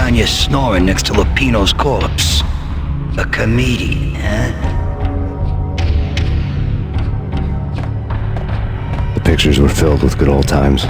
found you snoring next to Lupino's corpse. A comedian, huh? The pictures were filled with good old times.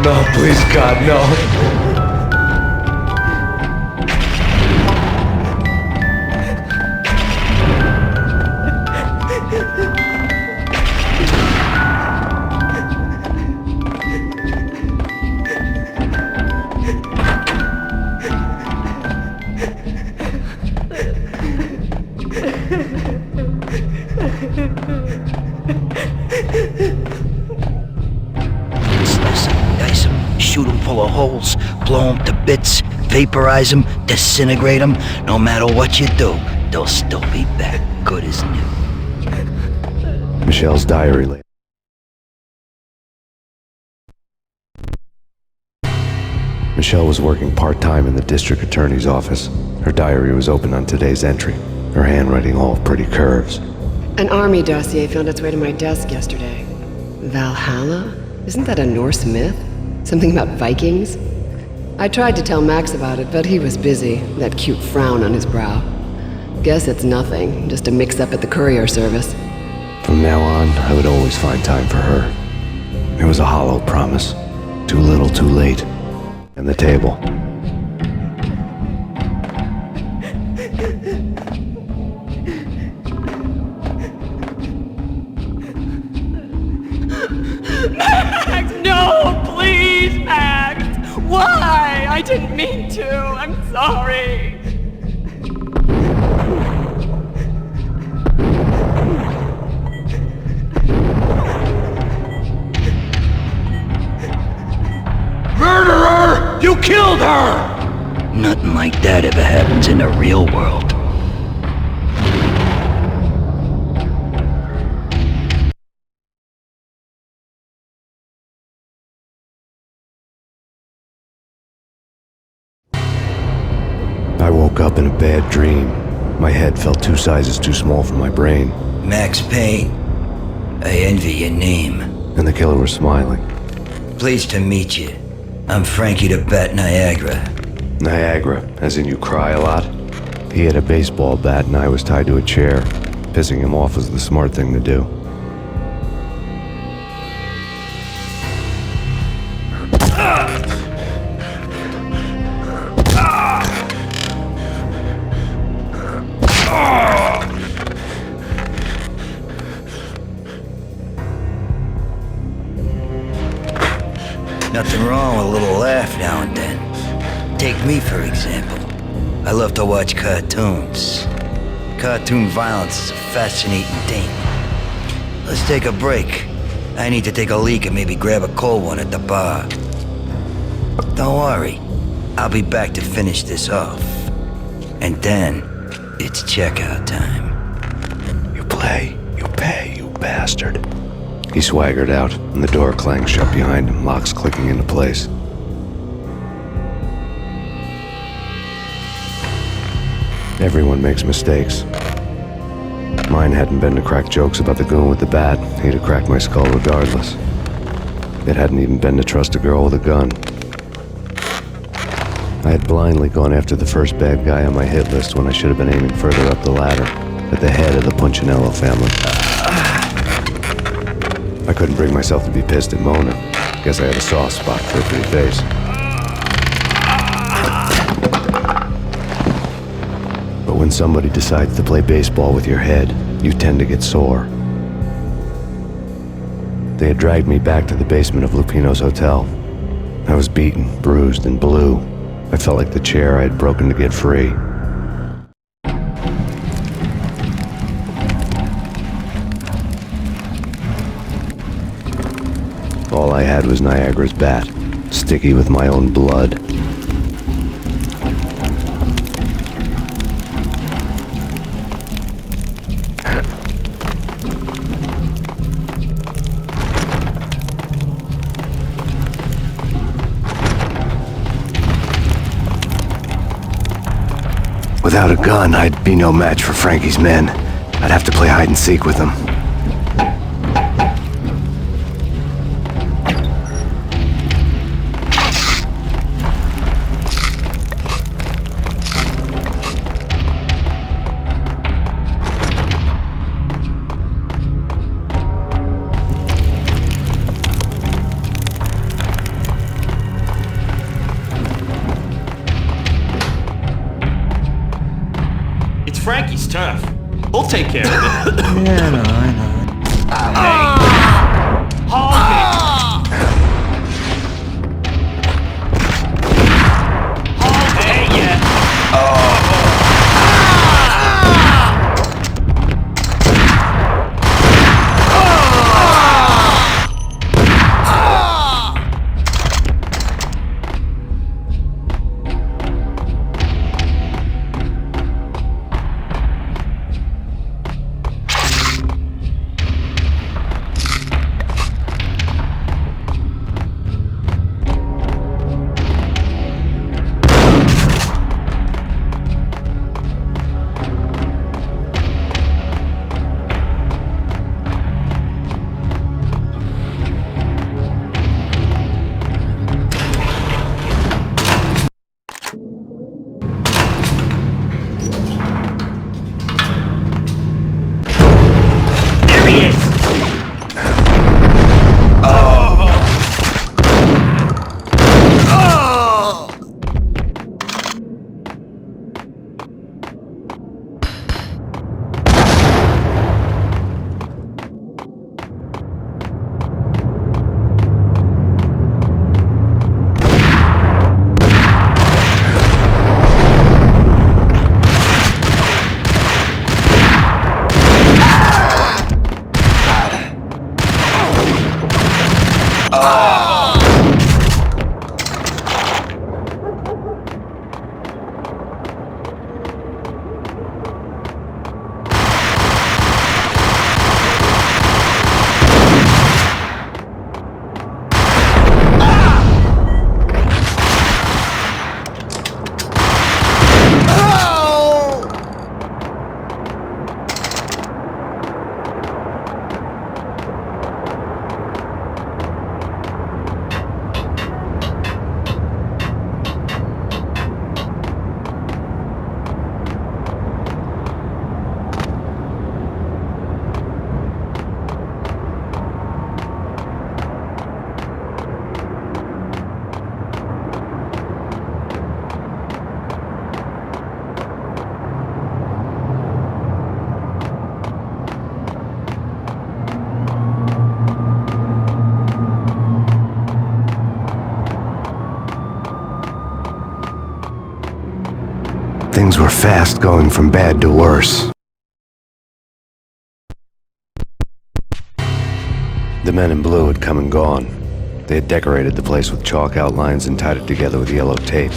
No, please, God, no. Shoot them full of holes, blow them to bits, vaporize them, disintegrate them. No matter what you do, they'll still be back, good as new. Michelle's diary. Michelle was working part-time in the district attorney's office. Her diary was open on today's entry, her handwriting all pretty curves. An army dossier found its way to my desk yesterday. Valhalla? Isn't that a Norse myth? Something about Vikings? I tried to tell Max about it, but he was busy, that cute frown on his brow. Guess it's nothing, just a mix-up at the courier service. From now on, I would always find time for her. It was a hollow promise. Too little, too late. And the table. Max, no, please, Max! Why? I didn't mean to. I'm sorry. Murderer! You killed her! Nothing like that ever happens in the real world. I woke up in a bad dream. My head felt 2 sizes too small for my brain. Max Payne. I envy your name. And the killer was smiling. Pleased to meet you. I'm Frankie the Bat Niagara. Niagara, as in you cry a lot? He had a baseball bat and I was tied to a chair. Pissing him off was the smart thing to do. Nothing wrong with a little laugh now and then. Take me, for example. I love to watch cartoons. Cartoon violence is a fascinating thing. Let's take a break. I need to take a leak and maybe grab a cold one at the bar. Don't worry. I'll be back to finish this off. And then, it's checkout time. You play, you pay, you bastard. He swaggered out, and the door clanged shut behind him, locks clicking into place. Everyone makes mistakes. Mine hadn't been to crack jokes about the goon with the bat. He'd have cracked my skull regardless. It hadn't even been to trust a girl with a gun. I had blindly gone after the first bad guy on my hit list when I should have been aiming further up the ladder, at the head of the Punchinello family. I couldn't bring myself to be pissed at Mona. Guess I had a soft spot for her pretty face. But when somebody decides to play baseball with your head, you tend to get sore. They had dragged me back to the basement of Lupino's hotel. I was beaten, bruised, and blue. I felt like the chair I had broken to get free. All I had was Niagara's bat, sticky with my own blood. Without a gun, I'd be no match for Frankie's men. I'd have to play hide and seek with them. Frankie's tough. We'll take care of it. Yeah, I know. Hold it! Hold it, yeah. Things were fast going from bad to worse. The men in blue had come and gone. They had decorated the place with chalk outlines and tied it together with yellow tape.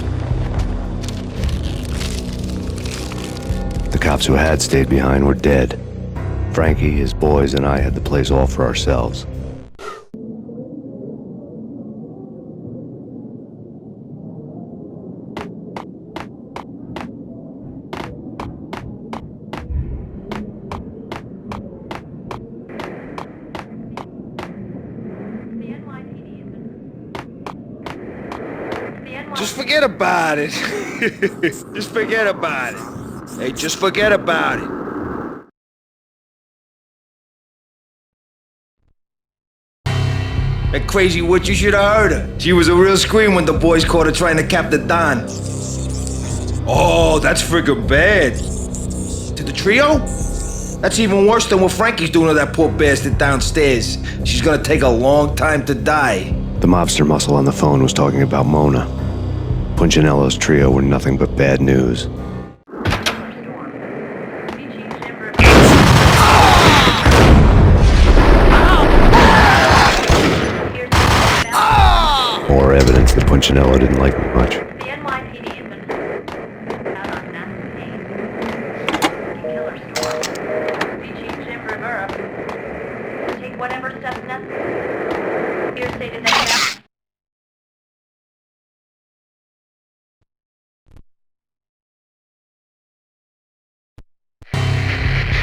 The cops who had stayed behind were dead. Frankie, his boys, and I had the place all for ourselves. Just forget about it. Just forget about it. Hey, just forget about it. That crazy witch, you should have heard her. She was a real scream when the boys caught her trying to cap the Don. Oh, that's friggin' bad. To the trio? That's even worse than what Frankie's doing to that poor bastard downstairs. She's gonna take a long time to die. The mobster muscle on the phone was talking about Mona. Punchinello's trio were nothing but bad news. More evidence that Punchinello didn't like me much. The NYPD has been out on Max Payne, painkiller store, VG Jim Rivera. Take whatever steps necessary. Here's stated that.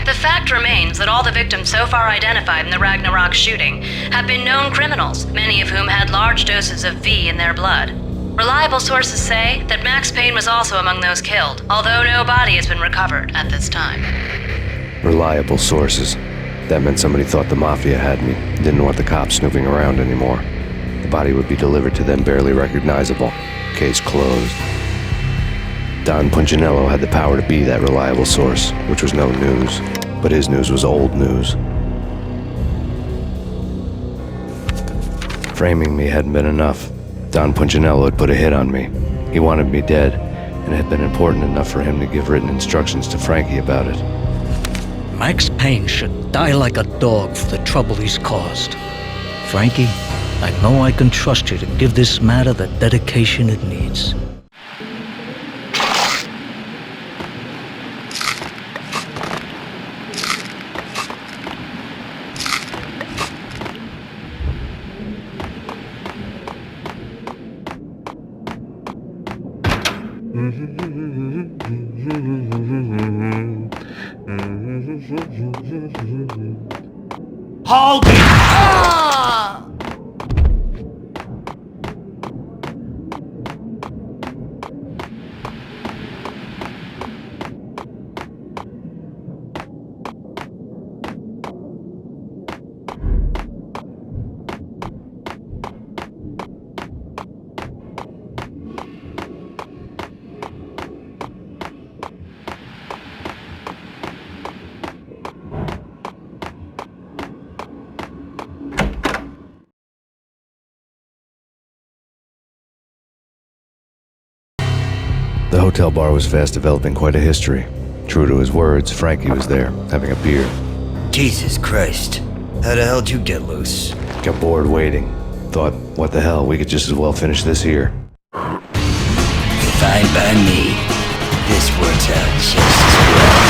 The fact remains that all the victims so far identified in the Ragnarok shooting have been known criminals, many of whom had large doses of V in their blood. Reliable sources say that Max Payne was also among those killed, although no body has been recovered at this time. Reliable sources. That meant somebody thought the Mafia had me, didn't want the cops snooping around anymore. The body would be delivered to them barely recognizable. Case closed. Don Punchinello had the power to be that reliable source, which was no news, but his news was old news. Framing me hadn't been enough. Don Punchinello had put a hit on me. He wanted me dead, and it had been important enough for him to give written instructions to Frankie about it. Max Payne should die like a dog for the trouble he's caused. Frankie, I know I can trust you to give this matter the dedication it needs. Hold it! The hotel bar was fast developing quite a history. True to his words, Frankie was there, having a beer. Jesus Christ. How the hell did you get loose? Got bored waiting. Thought, what the hell, we could just as well finish this here. Fine by me. This works out just as well.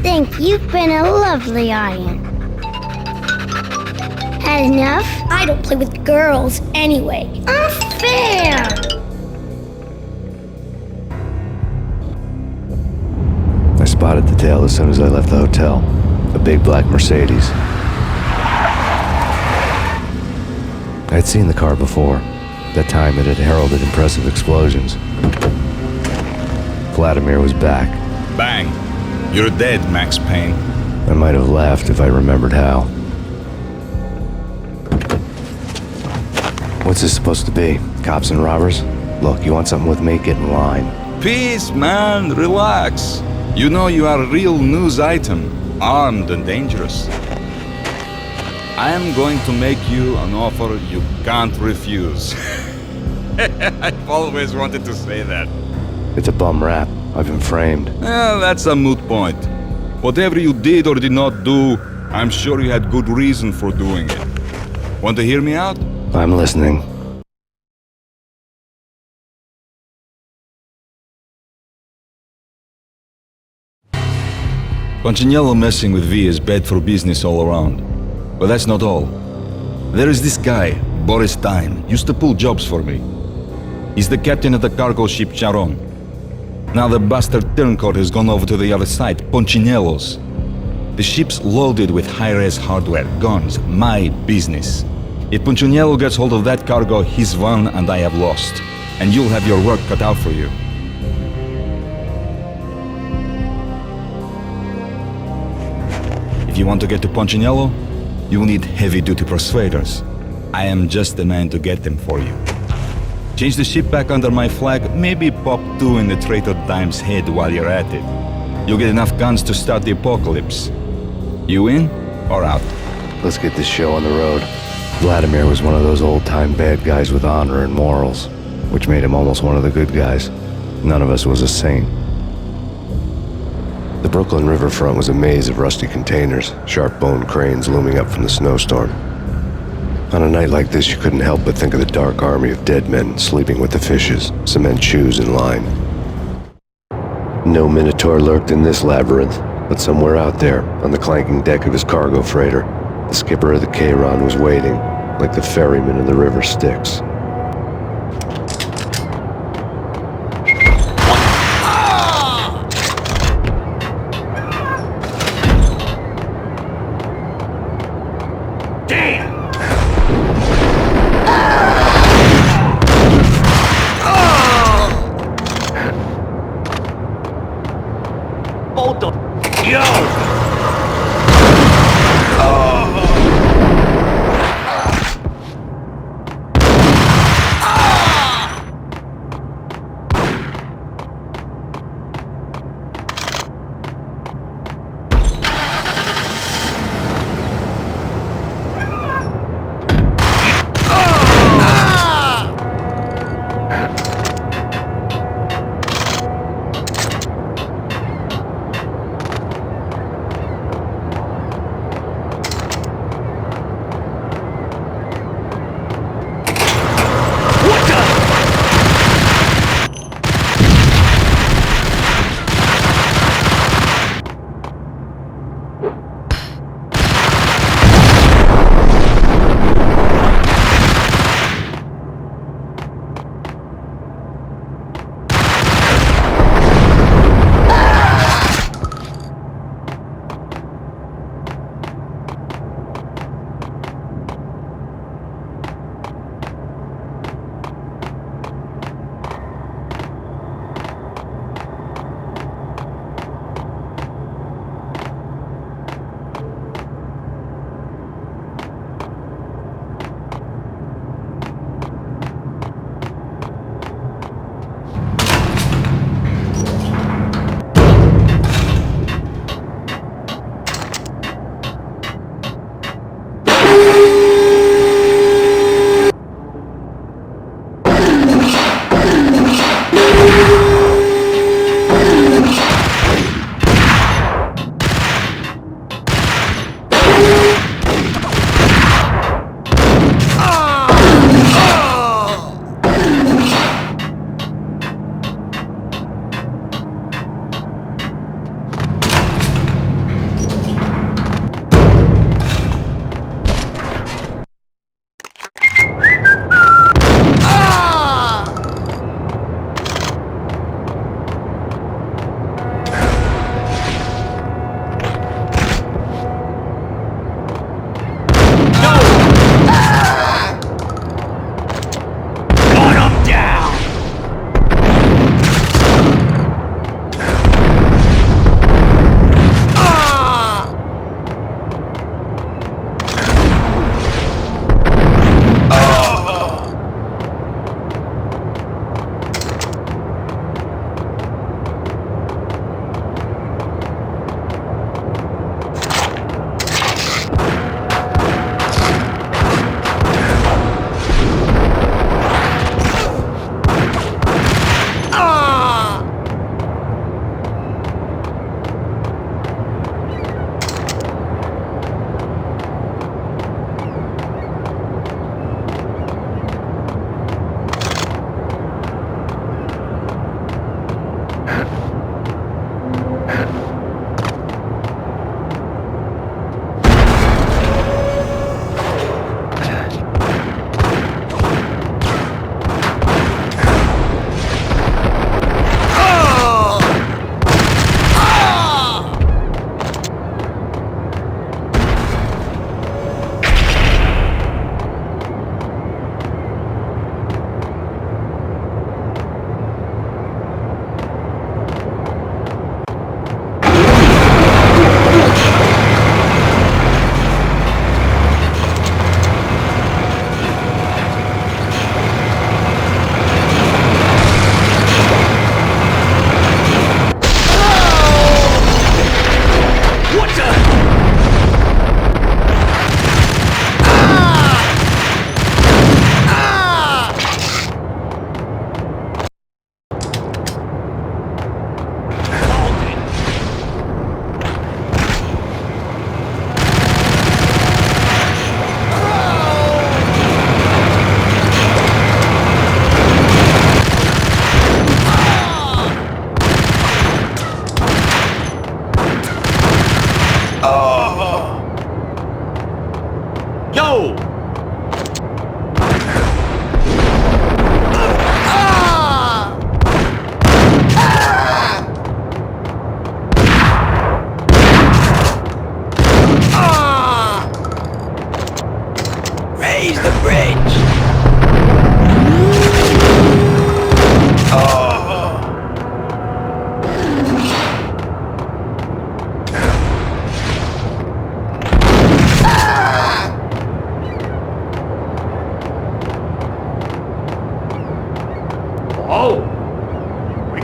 Thank you. You've been a lovely iron. Had enough? I don't play with girls anyway. Unfair! I spotted the tail as soon as I left the hotel. A big black Mercedes. I had seen the car before. That time it had heralded impressive explosions. Vladimir was back. Bang. You're dead, Max Payne. I might have laughed if I remembered how. What's this supposed to be? Cops and robbers? Look, you want something with me? Get in line. Peace, man. Relax. You know you are a real news item. Armed and dangerous. I am going to make you an offer you can't refuse. I've always wanted to say that. It's a bum rap. I've been framed. Well, that's a moot point. Whatever you did or did not do, I'm sure you had good reason for doing it. Want to hear me out? I'm listening. Punchinello messing with V is bad for business all around. But that's not all. There is this guy, Boris Time, used to pull jobs for me. He's the captain of the cargo ship Charon. Now the bastard turncoat has gone over to the other side, Punchinello's. The ship's loaded with high-res hardware, guns, my business. If Punchinello gets hold of that cargo, he's won and I have lost. And you'll have your work cut out for you. If you want to get to Punchinello, you need heavy-duty persuaders. I am just the man to get them for you. Change the ship back under my flag, maybe pop 2 in the traitor Dime's head while you're at it. You'll get enough guns to start the apocalypse. You in or out? Let's get this show on the road. Vladimir was one of those old-time bad guys with honor and morals, which made him almost one of the good guys. None of us was a saint. The Brooklyn riverfront was a maze of rusty containers, sharp-boned cranes looming up from the snowstorm. On a night like this, you couldn't help but think of the dark army of dead men sleeping with the fishes, cement shoes in line. No Minotaur lurked in this labyrinth, but somewhere out there, on the clanking deck of his cargo freighter, the skipper of the Chiron was waiting, like the ferryman in the river Styx.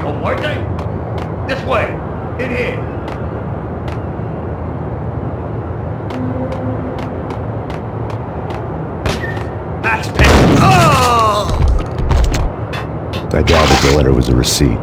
Oh, Muerte? This way. In here. Max Payne. Oh! I gathered the letter was a receipt.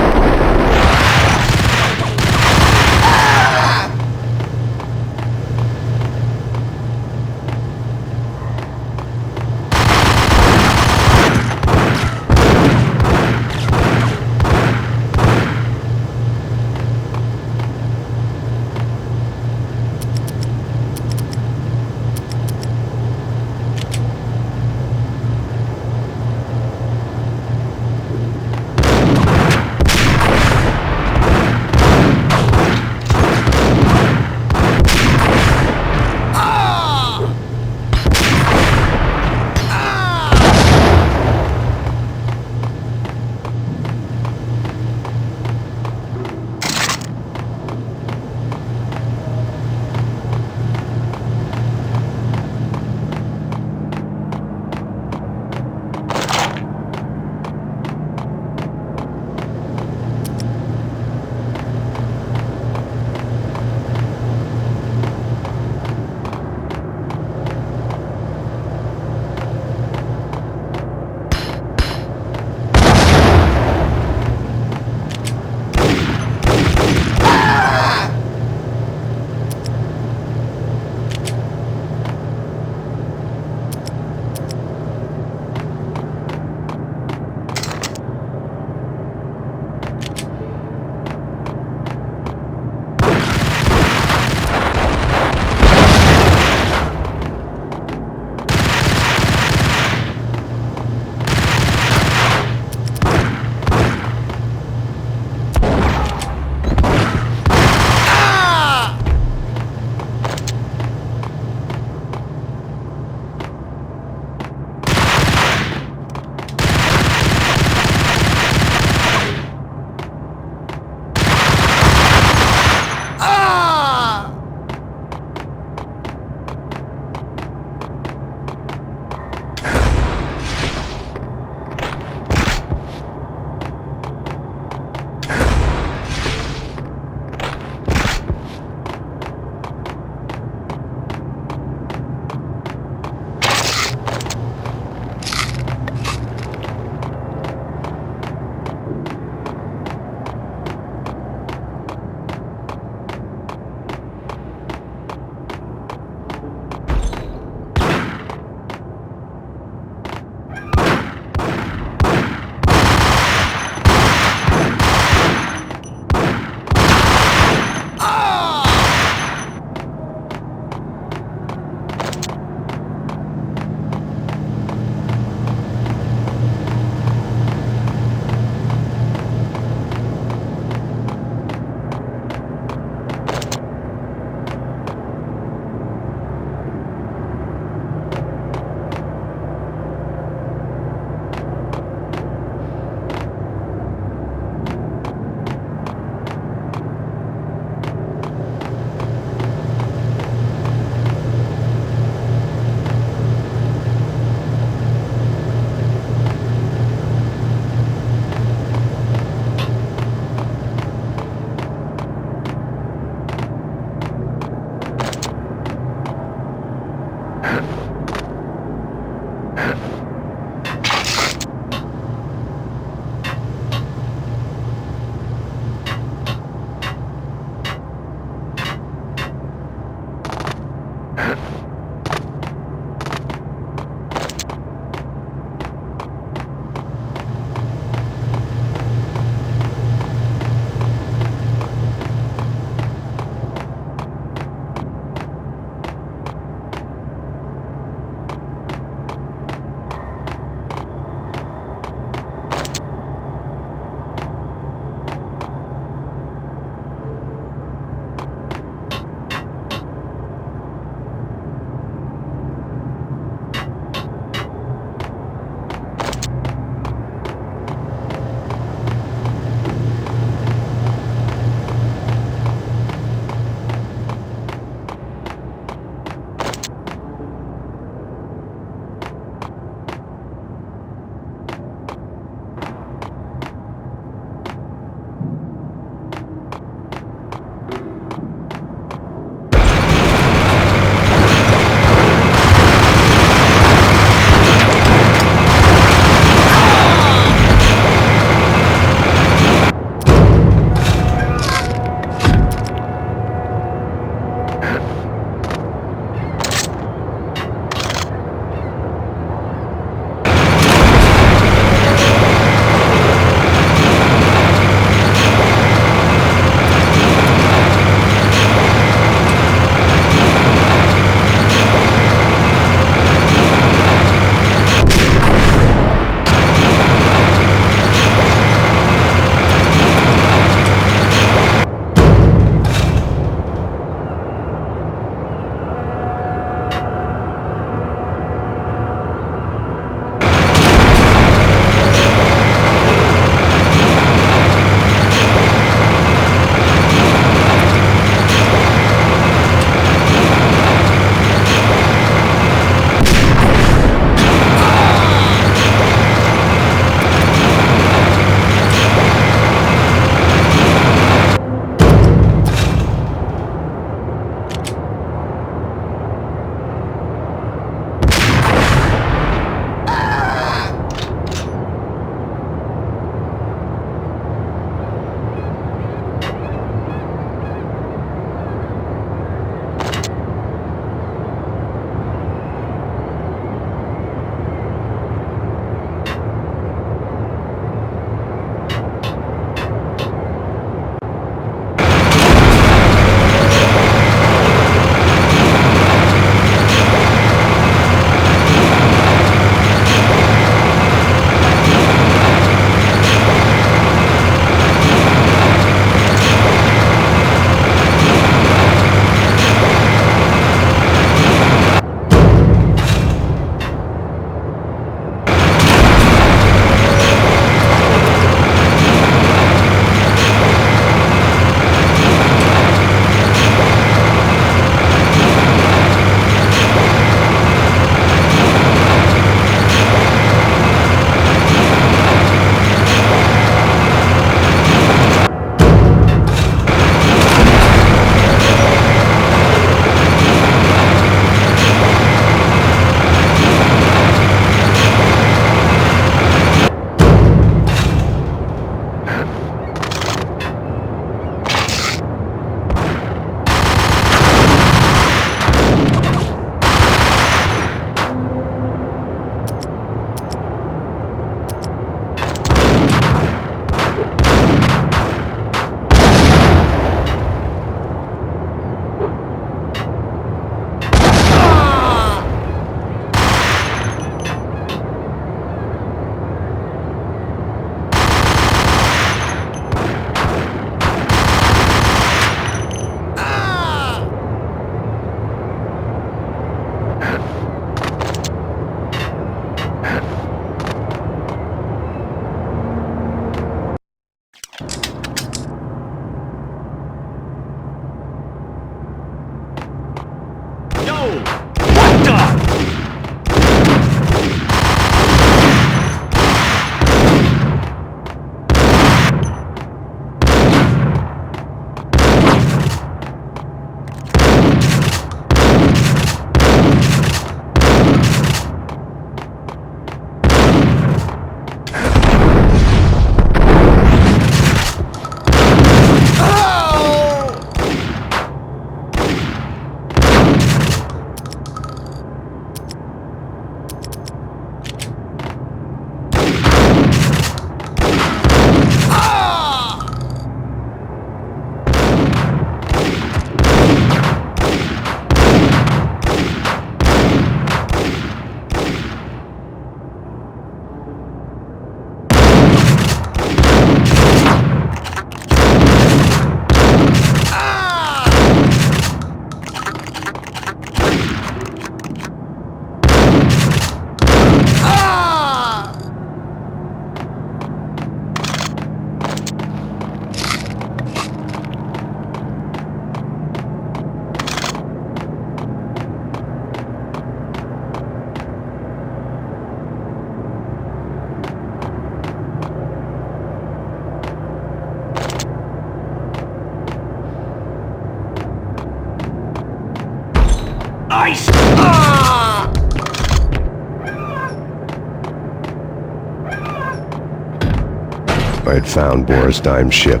I had found Boris Dime's ship.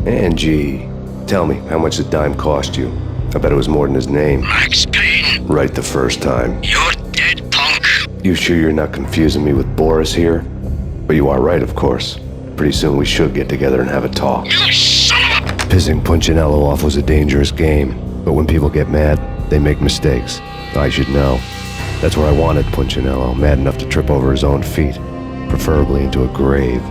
Angie, tell me, how much did Dime cost you? I bet it was more than his name. Max Payne. Right the first time. You're dead, punk. You sure you're not confusing me with Boris here? But you are right, of course. Pretty soon we should get together and have a talk. You son of a... Pissing Punchinello off was a dangerous game, but when people get mad, they make mistakes. I should know. That's where I wanted Punchinello, mad enough to trip over his own feet, preferably into a grave.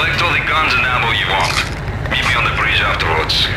Collect all the guns and ammo you want. Meet me on the bridge afterwards.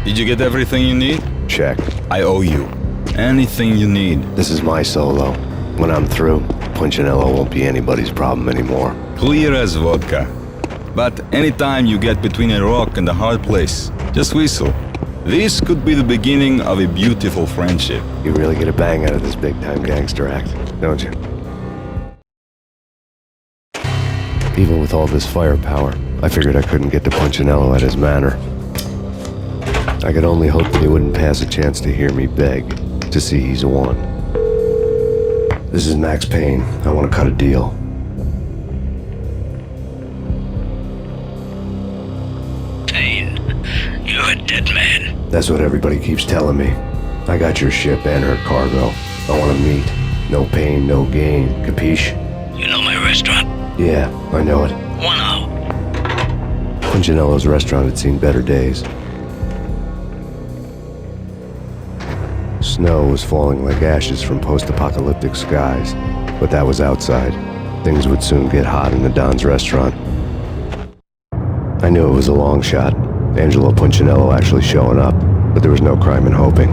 Did you get everything you need? Check. I owe you. Anything you need. This is my solo. When I'm through, Punchinello won't be anybody's problem anymore. Clear as vodka. But anytime you get between a rock and a hard place, just whistle. This could be the beginning of a beautiful friendship. You really get a bang out of this big-time gangster act, don't you? Even with all this firepower, I figured I couldn't get to Punchinello at his manor. I could only hope that he wouldn't pass a chance to hear me beg, to see he's won. This is Max Payne. I want to cut a deal. Payne, you're a dead man. That's what everybody keeps telling me. I got your ship and her cargo. I want to meet. No pain, no gain. Capiche? You know my restaurant? Yeah, I know it. 1 hour. Punchinello's restaurant had seen better days. Snow was falling like ashes from post-apocalyptic skies, but that was outside. Things would soon get hot in the Don's restaurant. I knew it was a long shot, Angelo Punchinello actually showing up, but there was no crime in hoping.